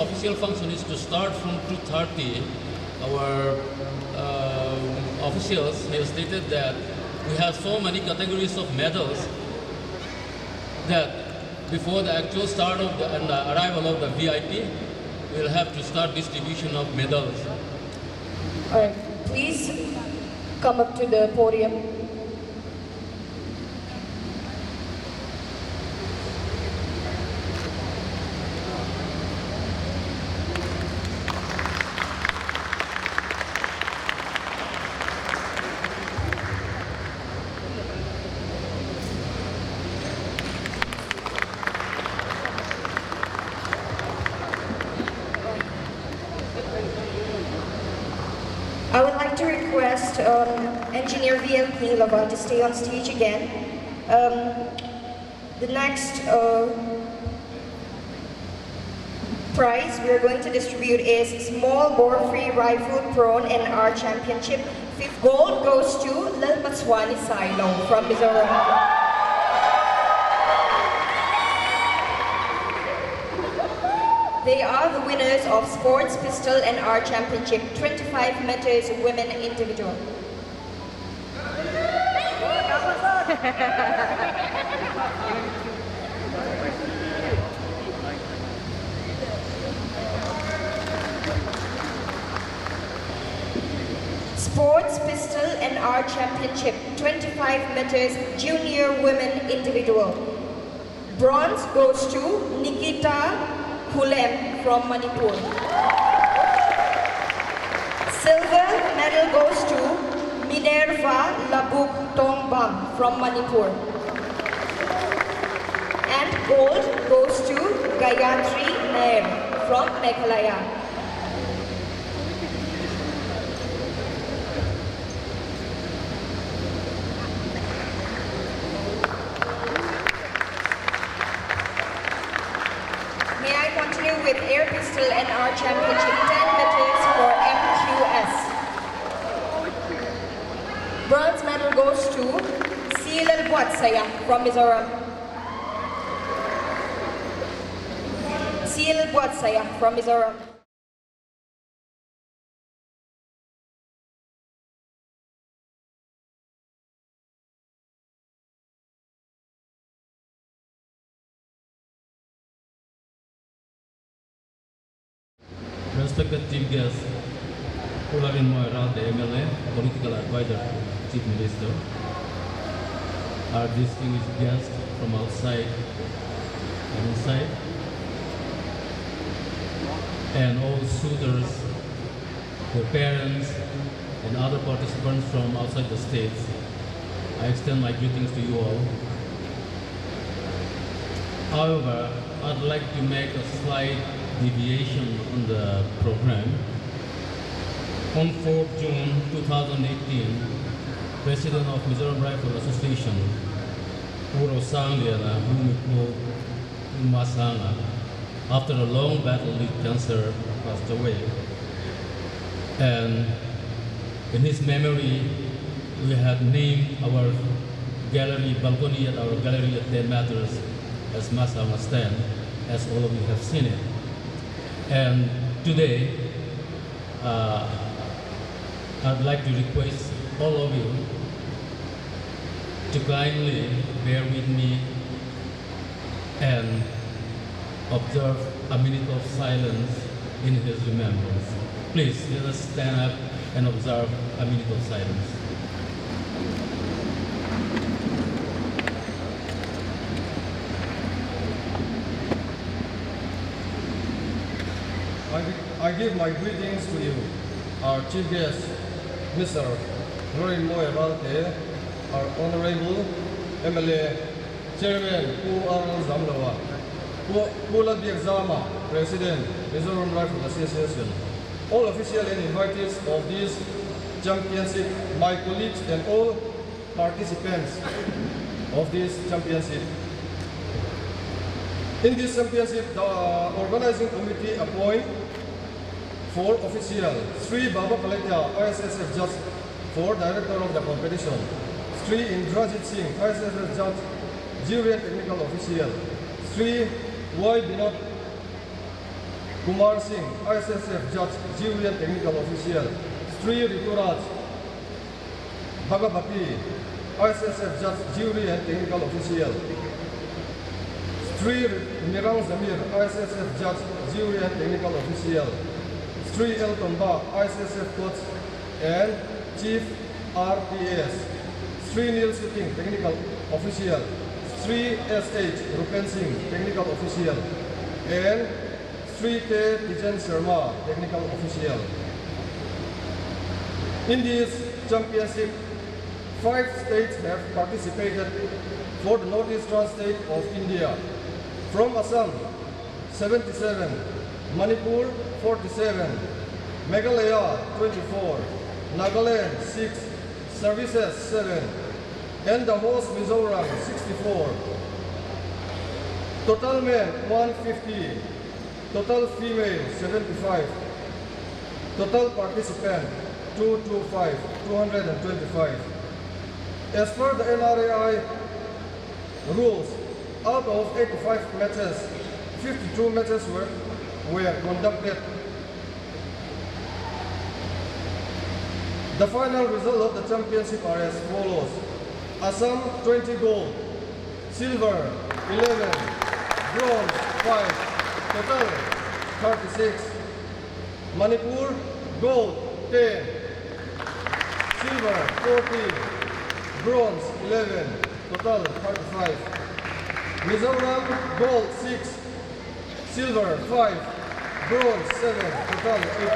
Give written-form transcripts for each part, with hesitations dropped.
official function is to start from 2:30. Our officials have stated that we have so many categories of medals that before the actual start of and the arrival of the VIP, we'll have to start distribution of medals. All right, please come up to the podium. I would like to request Engineer VLP Lava to stay on stage again. The next prize we are going to distribute is small bore-free rifle prawn in our championship. Fifth gold goes to Lal Matswani Silo from Mizoram. They are the winners of Sports Pistol and Art Championship 25 meters women individual. Sports Pistol and Art Championship 25 meters junior women individual. Bronze goes to Nikita Hulem from Manipur. Silver medal goes to Minerva Labuk Tongbam from Manipur. And gold goes to Gayatri Nair from Meghalaya. With air pistol and our championship 10 meters for MQS. Bronze medal goes to Silal Buatsaya from Mizoram. Silal Buatsaya from Mizoram. Respected chief guests, Pularin Moira, the MLA, political advisor to Chief Minister, our distinguished guests from outside and inside, and all suitors, their parents, and other participants from outside the states. I extend my greetings to you all. However, I'd like to make a slight deviation on the program. On 4th June 2018, President of Mizoram Rifle Association, Puro Sangliana Bhumiko Masanga, after a long battle with cancer, passed away. And in his memory, we had named our gallery, balcony at our gallery at 10 Matters as Masanga Stand, as all of you have seen it. And today, I'd like to request all of you to kindly bear with me and observe a minute of silence in his remembrance. Please, let us stand up and observe a minute of silence. I give my greetings to you, our chief guest, Mr. Roy Moeralte, our Honorable MLA, Chairman Puang Zamlawa, Pula Biagzama, President, Mizoram Rifle Association, all officials and invitees of this championship, my colleagues and all participants of this championship. In this championship, the organizing committee appoint 4 officials, Sri Baba Kalekya, ISSF Judge for Director of the competition, Sri Indrajit Singh, ISSF Judge, Jury and Technical Official, Sri Y. Binod Kumar Singh, ISSF Judge, Jury and Technical Official. Sri Rituraj Bhagavati, ISSF Judge, Jury and Technical Official. Sri Mirang Zamir, ISSF Judge, Jury and Technical Official. Sri Elton Ba, ISSF Coach and Chief RPS. Sri Neil Sitting, Technical Official. Sri SH Rupen Singh, Technical Official. And Sri K. Tijan Sharma, Technical Official. In this championship, 5 states have participated for the northeastern state of India. From Assam, 77, Manipur, 47, Meghalaya, 24, Nagaland, 6, Services, 7, and the host Mizoram, 64. Total men, 150. Total female, 75. Total participant, 225. As per the NRAI rules, out of 85 matches, 52 matches were conducted. The final result of the championship are as follows. Assam 20 gold, silver 11, bronze 5, total 36. Manipur gold 10, silver 14, bronze 11, total 35. Mizoram gold 6, silver 5, bronze 7, total 18.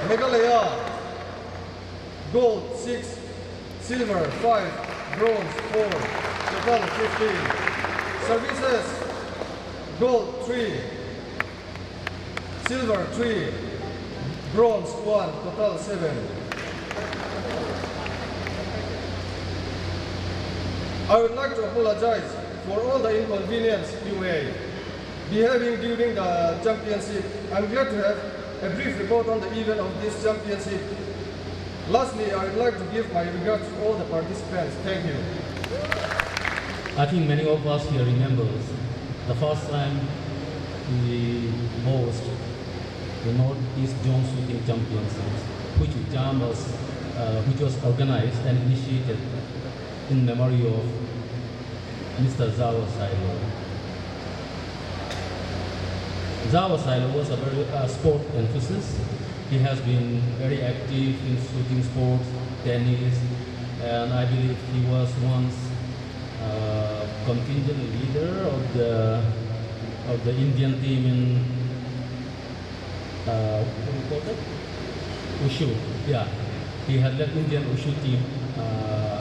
Meghalaya gold 6, silver 5, bronze 4, total 15. Services gold 3, silver 3, bronze 1, total 7. I would like to apologize for all the inconvenience you may be having during the championship. I'm glad to have a brief report on the event of this championship. Lastly, I would like to give my regards to all the participants. Thank you. I think many of us here remembers the first time we host the Northeast Jones Shooting Championships, which was organized and initiated in memory of Mr. Zawa Silo. Zawa Silo was a very sport enthusiast. He has been very active in shooting sports, tennis, and I believe he was once contingent leader of the Indian team in Wushu. Yeah, he had led Indian Wushu team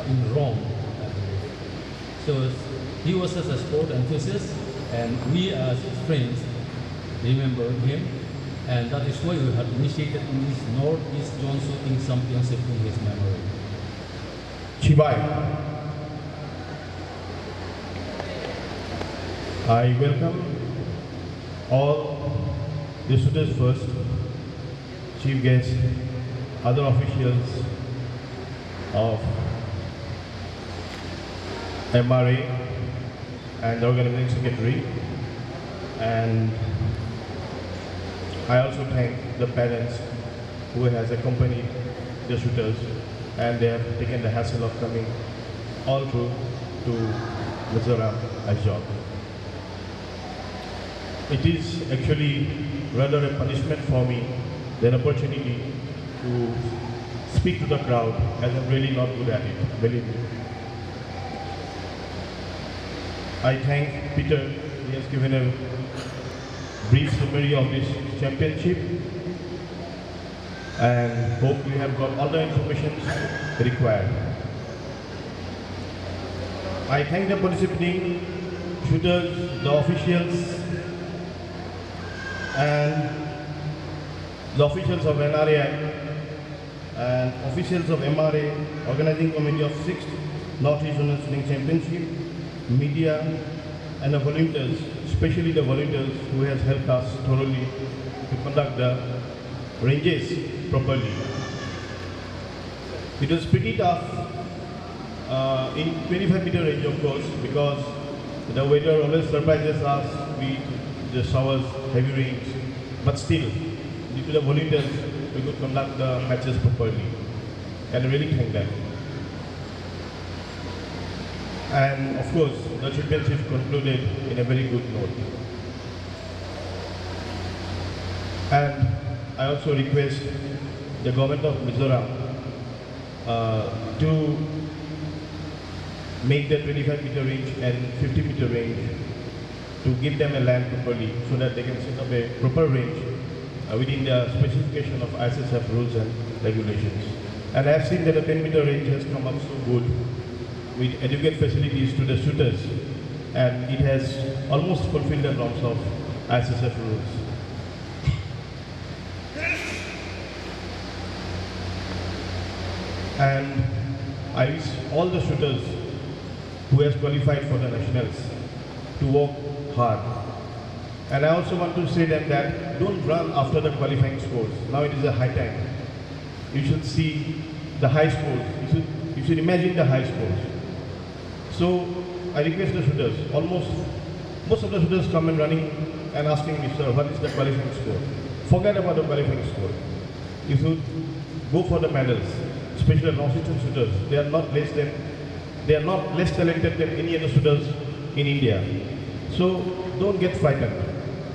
in Rome, I believe. So he was just a sport enthusiast, and we as friends remember him. And that is why we have initiated in this Northeast Jones Shooting Championship in his memory. Chibai. I welcome all the shooters first, chief guests, other officials of MRA and the organizing secretary, and I also thank the parents who has accompanied the shooters, and they have taken the hassle of coming all through to Mizoram as job. It is actually rather a punishment for me than opportunity to speak to the crowd, as I'm really not good at it, believe me. I thank Peter. He has given a brief summary of this championship, and hope we have got all the information required. I thank the participating shooters, the officials, and the officials of NRA and officials of MRA, organizing committee of 6th Northeast Zonal Shooting Championship, media, and the volunteers, especially the volunteers who has helped us thoroughly to conduct the ranges properly. It was pretty tough in 25-meter range, of course, because the weather always surprises us with the showers, heavy rains, But still, due to the volunteers, we could conduct the matches properly. And I really thank them. And of course, the championship concluded in a very good note. And I also request the government of Mizoram to make the 25-meter range and 50-meter range, to give them a land properly so that they can set up a proper range within the specification of ISSF rules and regulations. And I have seen that the 10-meter range has come up so good with adequate facilities to the shooters, and it has almost fulfilled the norms of ISSF rules. And I wish all the shooters who has qualified for the nationals to work hard. And I also want to say them that don't run after the qualifying scores. Now it is a high time. You should see the high scores. You should imagine the high scores. So I request the shooters, most of the shooters come and running and asking me, sir, what is the qualifying score? Forget about the qualifying score. You should go for the medals, especially the Northeastern shooters. They are not less talented than any other shooters in India. So don't get frightened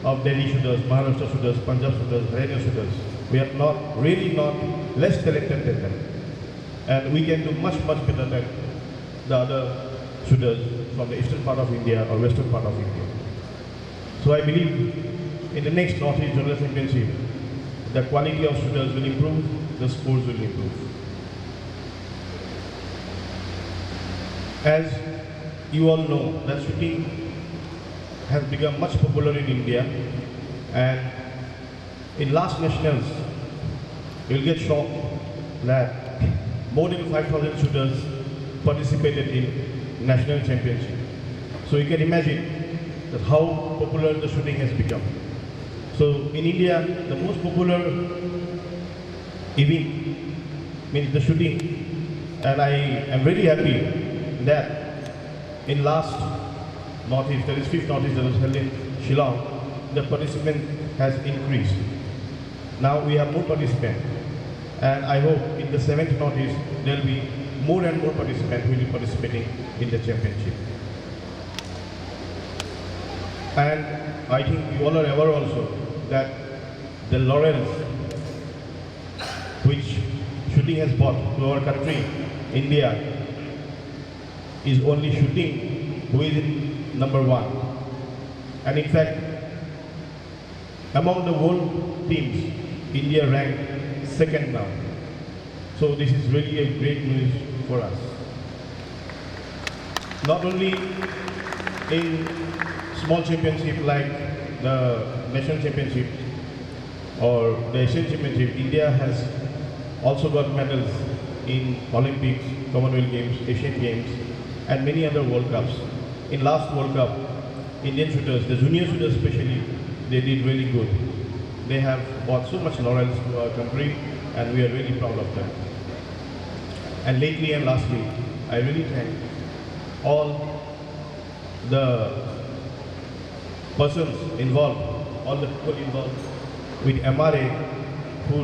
of Delhi shooters, Maharashtra shooters, Punjab shooters, Haryana shooters. We are really not less talented than them. And we can do much better than the other shooters from the eastern part of India or western part of India. So I believe in the next Northeast General Championship, the quality of shooters will improve, the scores will improve. As you all know, that shooting has become much popular in India, and in last nationals, you will get shocked that more than 5,000 shooters participated in national championship. So you can imagine that how popular the shooting has become. So in India, the most popular event means the shooting, and I am very happy that in last Northeast, that is 5th Northeast that was held in Shillong, the participant has increased. Now we have more participants, and I hope in the 7th Northeast there will be more and more participants who will be participating in the championship. And I think you all are aware also that the laurels which shooting has brought to our country, India, is only shooting who is in number 1. And in fact, among the world teams, India ranked 2nd now. So this is really a great news for us. Not only in small championship like the national championship or the Asian championship, India has also got medals in Olympics, Commonwealth Games, Asian Games, and many other World Cups. In last World Cup, Indian shooters, the junior shooters especially, they did really good. They have brought so much laurels to our country, and we are really proud of them. And lately and lastly, I really thank all the persons involved, all the people involved with MRA who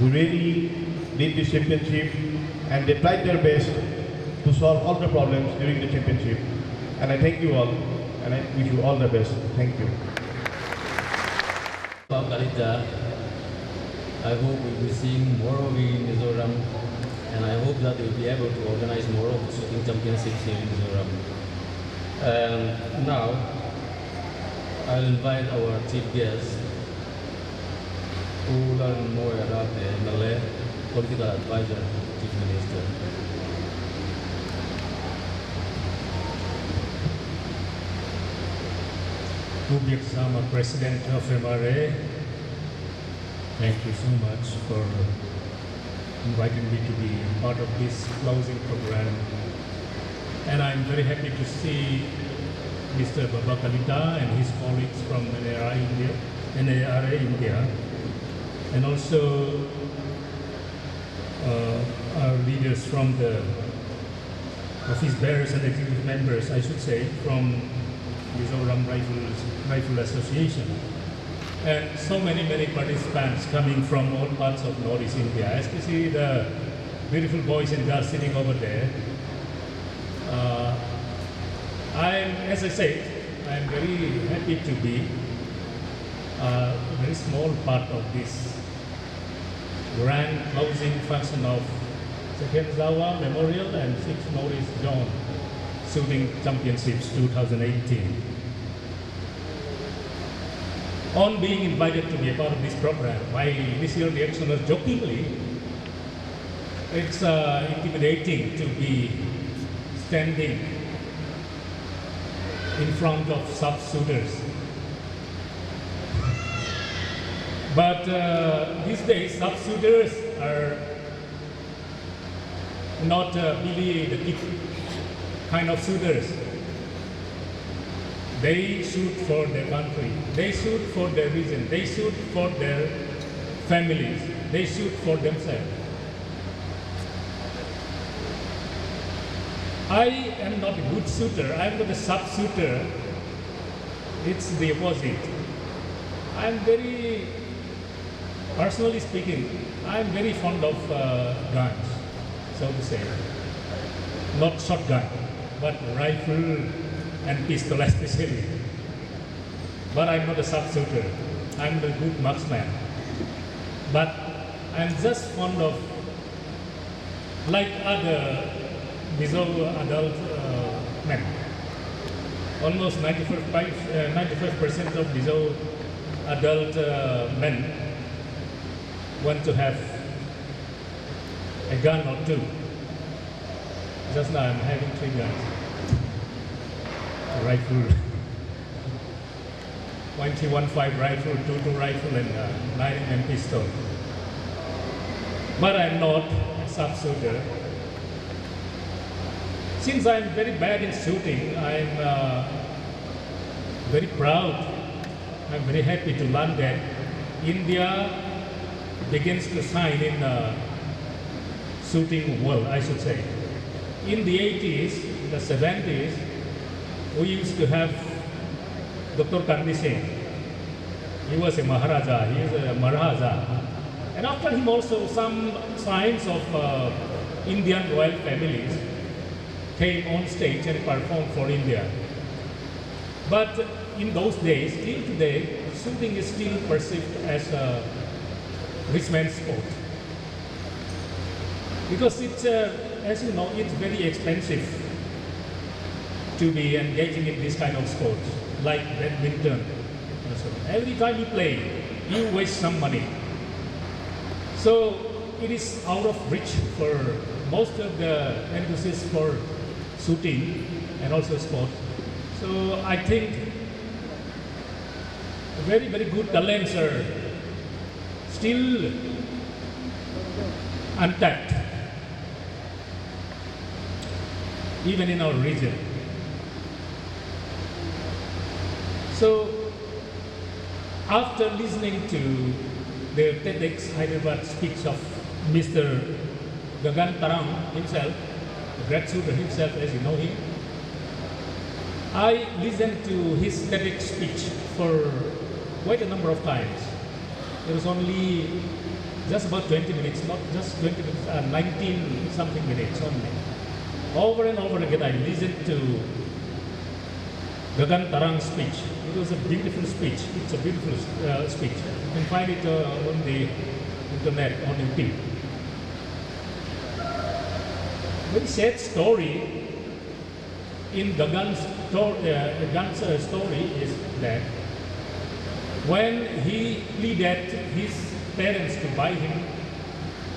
really did this championship, and they tried their best to solve all the problems during the championship. And I thank you all, and I wish you all the best. Thank you. Kalita, I hope we'll be seeing more of you in Mizoram, and I hope that we'll be able to organize more of the shooting championships here in Mizoram. And now, I'll invite our chief guest who learn more about the Malay political advisor, Chief Minister. Public Sama, President of MRA, thank you so much for inviting me to be part of this closing program. And I'm very happy to see Mr. Baba Kalita and his colleagues from NARA India, and also our leaders from the office bearers and executive members, I should say, from Mizoram Rifle Association. And so many participants coming from all parts of Northeast India, especially the beautiful boys and girls sitting over there. As I said, I'm very happy to be a very small part of this grand closing function of Second Zawa Memorial and 6th Northeast Zone Shooting Championships 2018. On being invited to be a part of this program, my initial reaction was jokingly, it's intimidating to be standing in front of sub-shooters. But these days, sub-shooters are not really the big kind of shooters. They shoot for their country, they shoot for their region, they shoot for their families, they shoot for themselves. I am not a good shooter, I am not a sub-shooter. It's the opposite. I am very, personally speaking, I am very fond of guns, so to say. Not shotgun, but rifle and pistol especially. But I'm not a sub-shooter. I'm a good marksman. But I'm just fond of, like other Mizo adult men. Almost 95% of Mizo adult men want to have a gun or two. Just now I'm having 3 guns. A rifle, 21.5 rifle, 22 rifle and 9mm pistol. But I'm not a sub-shooter. Since I'm very bad in shooting, I'm very proud, I'm very happy to learn that India begins to shine in shooting world, I should say. In the 80s, the 70s, we used to have Dr. Karni Singh. He was a Maharaja, he is a Maharaja. And after him also some signs of Indian royal families came on stage and performed for India. But in those days, till today, shooting is still perceived as a rich man's sport. Because it's, as you know, it's very expensive to be engaging in this kind of sports, like badminton. Every time you play, you waste some money. So it is out of reach for most of the enthusiasts for shooting and also sport. So I think very good talents are still untapped, even in our region. So after listening to the TEDx Hyderabad speech of Mr. Gagan Tarang himself, the great shooter himself as you know him, I listened to his TEDx speech for quite a number of times. It was only just about 20 minutes, not just 20 minutes, 19 something minutes only. Over and over again I listened to Gagan Tarang's speech. It was a beautiful speech. It's a beautiful speech. You can find it on the internet, on YouTube. Very sad story in Gagan's story is that when he pleaded his parents to buy him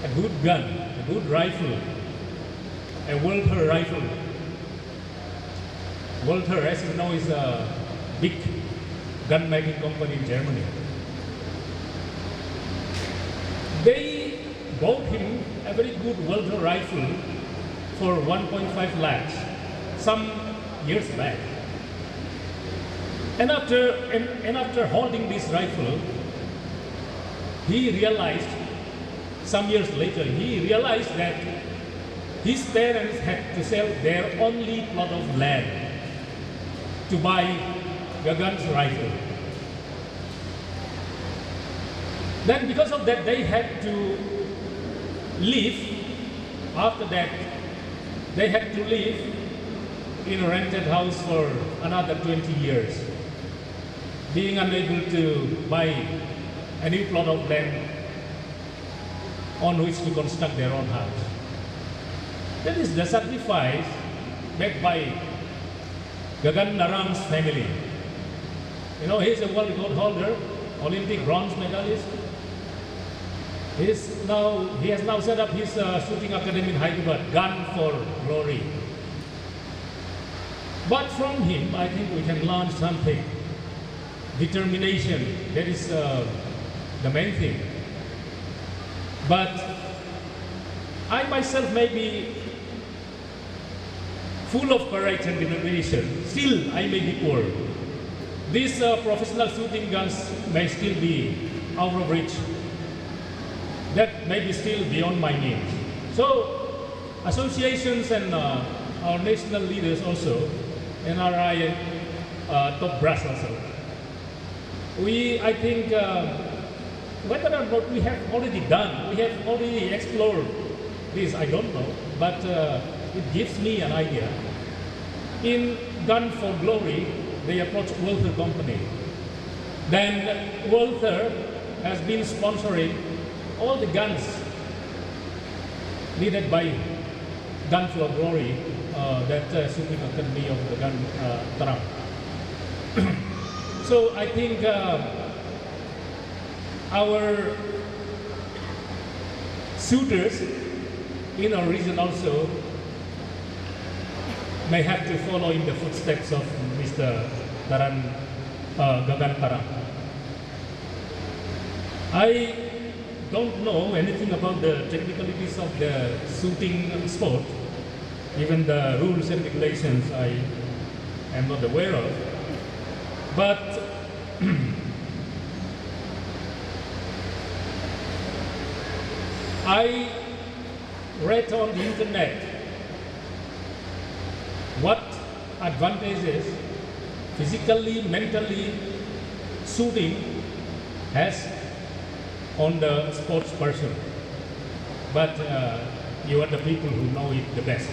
a good gun, a good rifle, a Walther rifle. Walther, as you know, is a big gun-making company in Germany. They bought him a very good Walther rifle for 1.5 lakhs some years back. And after holding this rifle, he realized, some years later, he realized that his parents had to sell their only plot of land to buy Gagan's rifle. Then because of that, they had to leave. After that, they had to live in a rented house for another 20 years, being unable to buy a new plot of land on which to construct their own house. That is the sacrifice made by Gagan Narang's family. You know, he's a world record holder, Olympic bronze medalist. He has now set up his shooting academy in Hyderabad, Gun for Glory. But from him, I think we can learn something. Determination, that is the main thing. But I myself may be full of courage and determination. Still, I may be poor. These professional shooting guns may still be out of reach. That may be still beyond my means. So, associations and our national leaders also, NRI, top brass also. I think, whether or not we have already done, we have already explored this, I don't know, but it gives me an idea. In Gun for Glory, they approached Walther Company. Then Walther has been sponsoring all the guns needed by Gun for Glory, that shooting academy of the gun Tarang. So I think our shooters in our region also may have to follow in the footsteps of Mr. Gagan Tarang. I don't know anything about the technicalities of the shooting sport. Even the rules and regulations I am not aware of. But I read on the internet what advantages physically, mentally shooting has on the sports person. But you are the people who know it the best.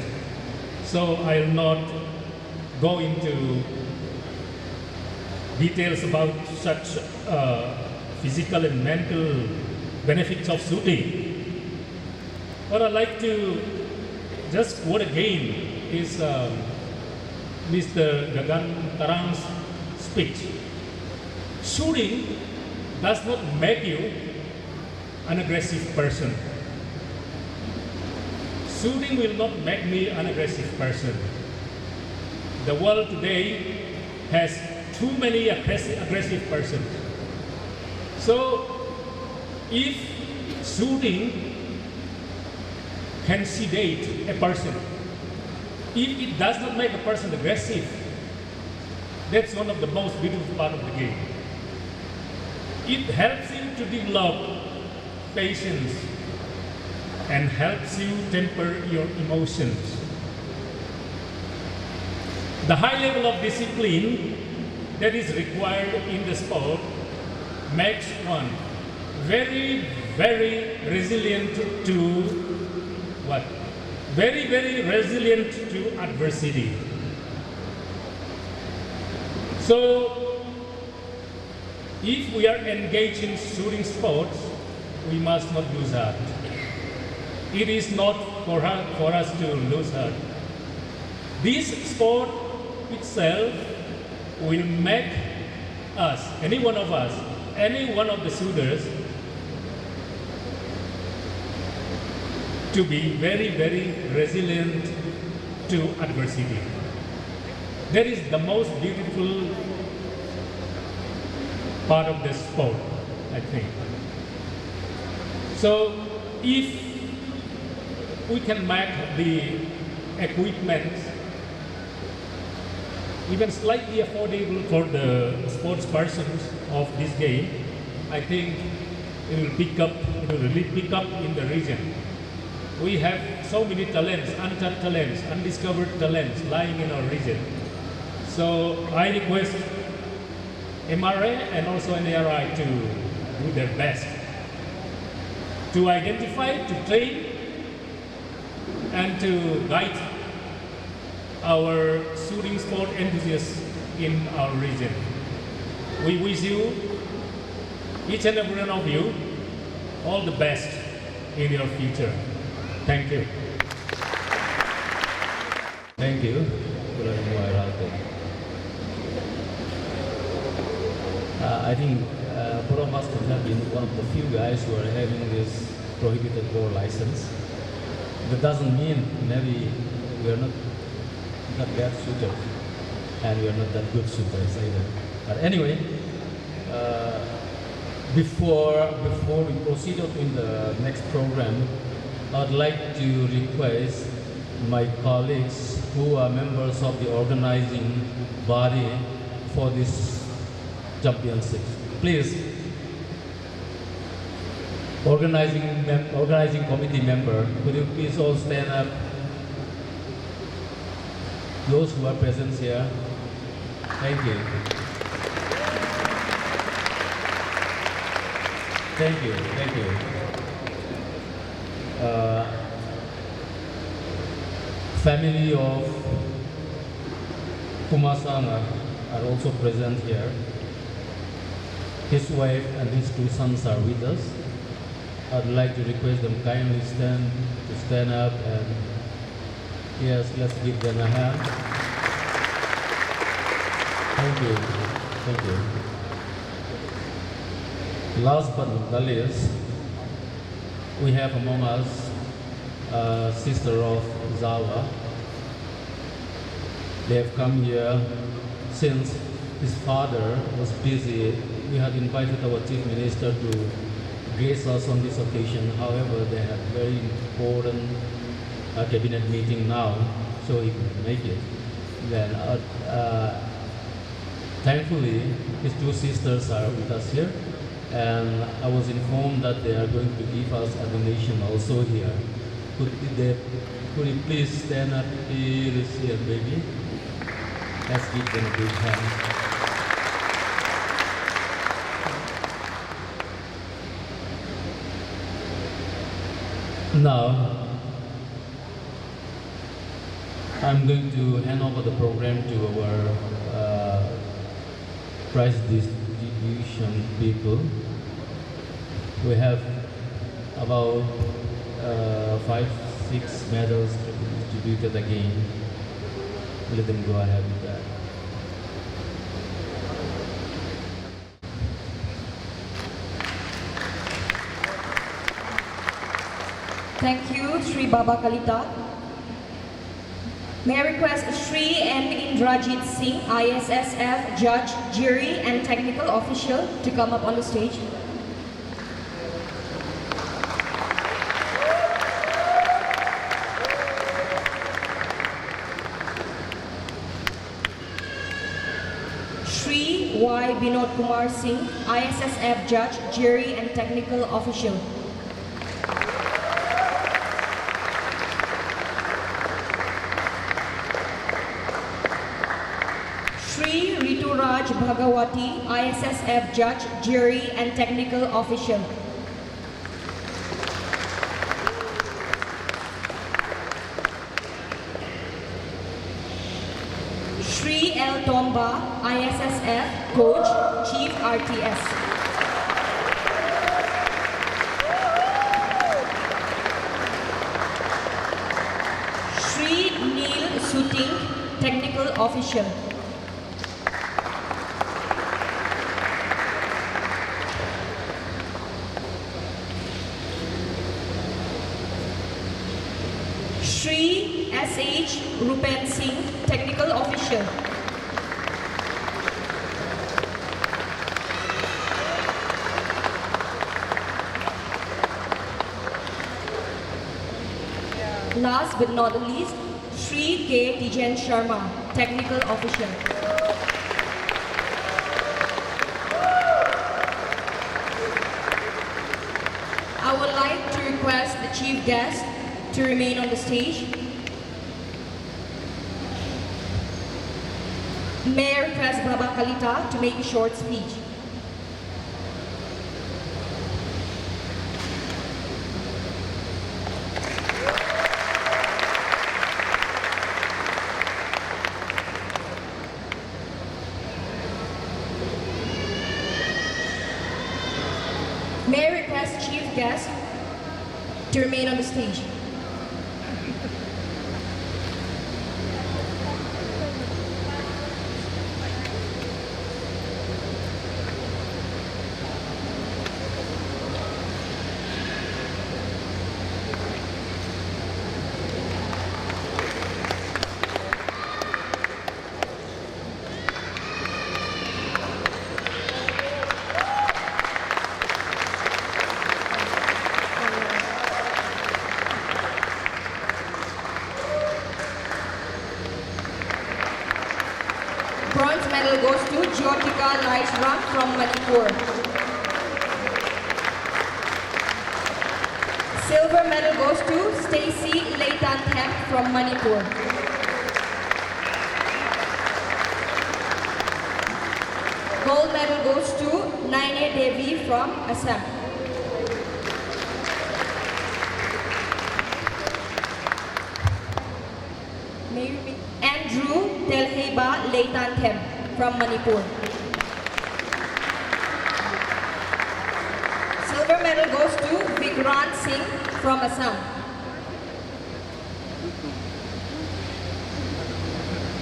So I'll not go into details about such physical and mental benefits of shooting. What I'd like to just quote again is Mr. Gagan Tarang's speech. Shooting does not make you an aggressive person. Shooting will not make me an aggressive person. The world today has too many aggressive persons. So, if shooting can sedate a person, if it does not make a person aggressive, that's one of the most beautiful part of the game. It helps you to develop patience and helps you temper your emotions. The high level of discipline that is required in the sport makes one very, very resilient to what? Very, very resilient to adversity. So, if we are engaged in shooting sports, we must not lose heart. It is not for us to lose heart. This sport itself will make us, any one of us, any one of the shooters, to be very, very resilient to adversity. That is the most beautiful part of the sport, I think. So, if we can make the equipment even slightly affordable for the sports persons of this game, I think it will really pick up in the region. We have so many talents, untapped talents, undiscovered talents lying in our region. So I request MRA and also NARI to do their best to identify, to train, and to guide our shooting sport enthusiasts in our region. We wish you, each and every one of you, all the best in your future. Thank you. Thank you. I think both of us could have been one of the few guys who are having this prohibited bore license. That doesn't mean maybe we are not bad shooters and we are not that good shooters either. But anyway, before we proceed on in the next program, I'd like to request my colleagues who are members of the organizing body for this championship. Please, organizing committee member, could you please all stand up? Those who are present here, thank you. Thank you, thank you. Family of Kumasanga are also present here. His wife and his two sons are with us. I'd like to request them kindly stand up and yes, let's give them a hand. Thank you, thank you. Last but not the least, we have among us a sister of Zawa. They have come here since his father was busy. We had invited our chief minister to grace us on this occasion. However, they have very important cabinet meeting now, so he couldn't make it. Then, thankfully, his two sisters are with us here, and I was informed that they are going to give us a donation also here. Could you please stand up here, baby? Let's give them a big hand. Now, I'm going to hand over the program to our prize distribution people. We have about 5-6 medals distributed again. Let them go ahead with that. Thank you, Sri Baba Kalita. May I request Sri N. Indrajit Singh, ISSF Judge, Jury and Technical Official to come up on the stage. Sri Y. Binod Kumar Singh, ISSF Judge, Jury and Technical Official. Sri Rituraj Bhagawati, ISSF Judge, Jury and Technical Official. Sri L. Tomba, ISSF Coach, Chief RTS. Sri Neil Suting, Technical Official. Sri S.H. Rupen Singh, Technical Official. Last but not the least, Sri K. Tijen Sharma, Technical Official. I would like to request the chief guest to remain on the stage. Mayor requests Babang Kalita to make a short speech. Mayor requests chief guest to remain on the stage. Bronze medal goes to Jyotika Laishram from Manipur. Silver medal goes to Stacy Leitanthep from Manipur. Gold medal goes to Naine Devi from Assam. Andrew Telheba Leitanthep from Manipur. Silver medal goes to Vikrant Singh from Assam.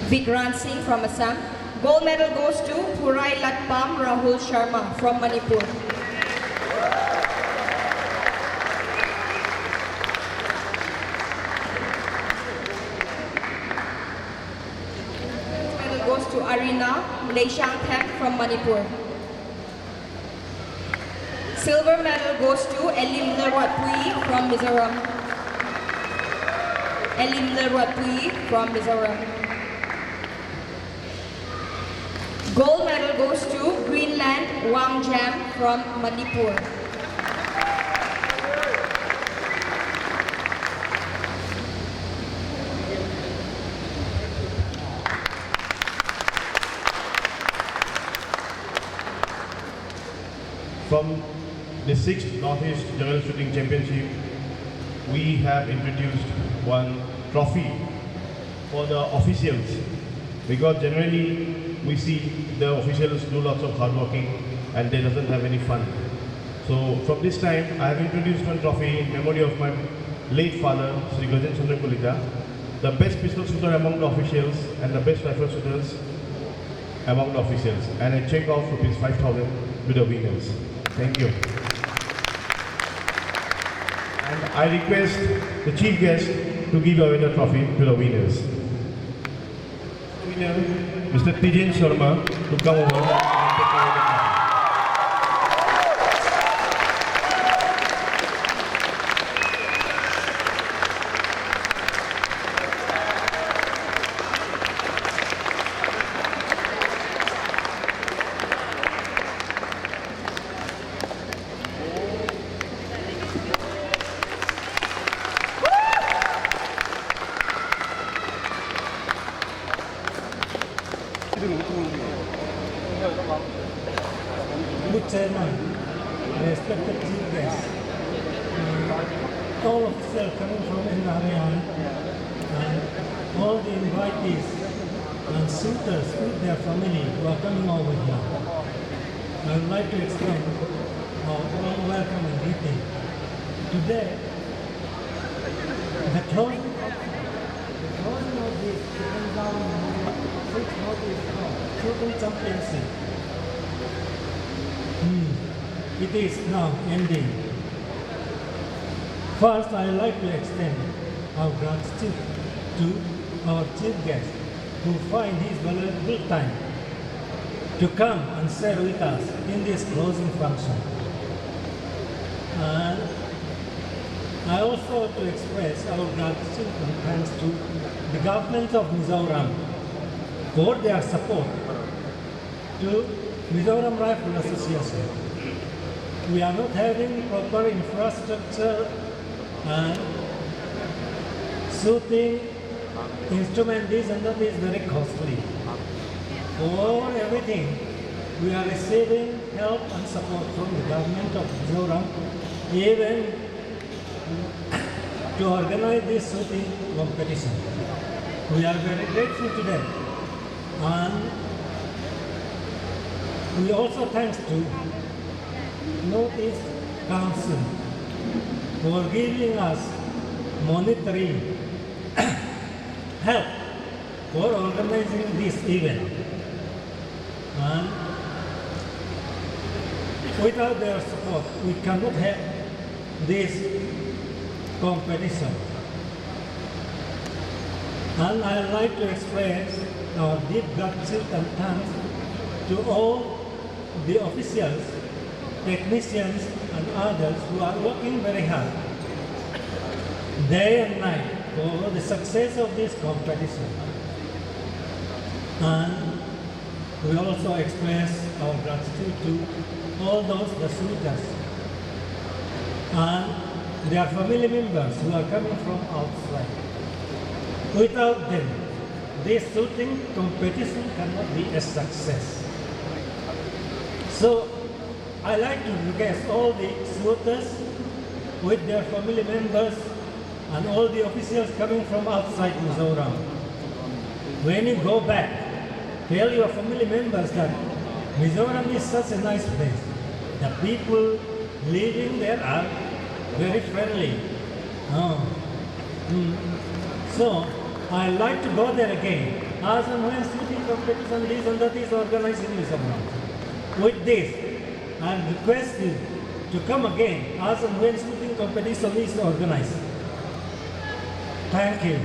Vikrant Singh from Assam. Gold medal goes to Purai Latpam Rahul Sharma from Manipur. Goes to Arina Leishangthep from Manipur. Silver medal goes to Elim Lerwatpui from Mizoram. Elim Lerwatpui from Mizoram. Gold medal goes to Greenland Wangjam from Manipur. From the 6th Northeast General Shooting Championship, we have introduced one trophy for the officials, because generally we see the officials do lots of hard working and they doesn't have any fun. So from this time, I have introduced one trophy in memory of my late father, Sri Gajan Chandra Kulita, the best pistol shooter among the officials and the best rifle shooters among the officials, and a check of rupees 5,000 to the winners. Thank you. And I request the chief guest to give away the trophy to the winners. Winner, Mr. Tijen Sharma, to come over and take away the trophy. Good chairman, respected chief guests, all officers coming from NRA and all the invitees and suitors with their family who are coming over here. I would like to extend our warm welcome and greeting. Today, the closing of this sitting down shooting championship. It is now ending. First, I would like to extend our gratitude to our chief guest who find his valuable time to come and share with us in this closing function. And I also want to express our gratitude and thanks to the government of Mizoram for their support to Mizoram Rifle Association. We are not having proper infrastructure and shooting instrument, this and that is very costly. For everything, we are receiving help and support from the government of Mizoram, even to organize this shooting competition. We are very grateful to them. And we also thanks to Northeast Council for giving us monetary help for organizing this event. And without their support, we cannot have this competition. And I'd like to express our deep gratitude and thanks to all the officials, technicians, and others who are working very hard, day and night, for the success of this competition. And we also express our gratitude to all those the shooters and their family members who are coming from outside. Without them, this shooting competition cannot be a success. So, I like to request all the shooters with their family members and all the officials coming from outside Mizoram. When you go back, tell your family members that Mizoram is such a nice place. The people living there are very friendly. So, I like to go there again. As and when shooting competition, this and that is organized in Mizoram. With this, I request you to come again as and when shooting competition is organized. Thank you.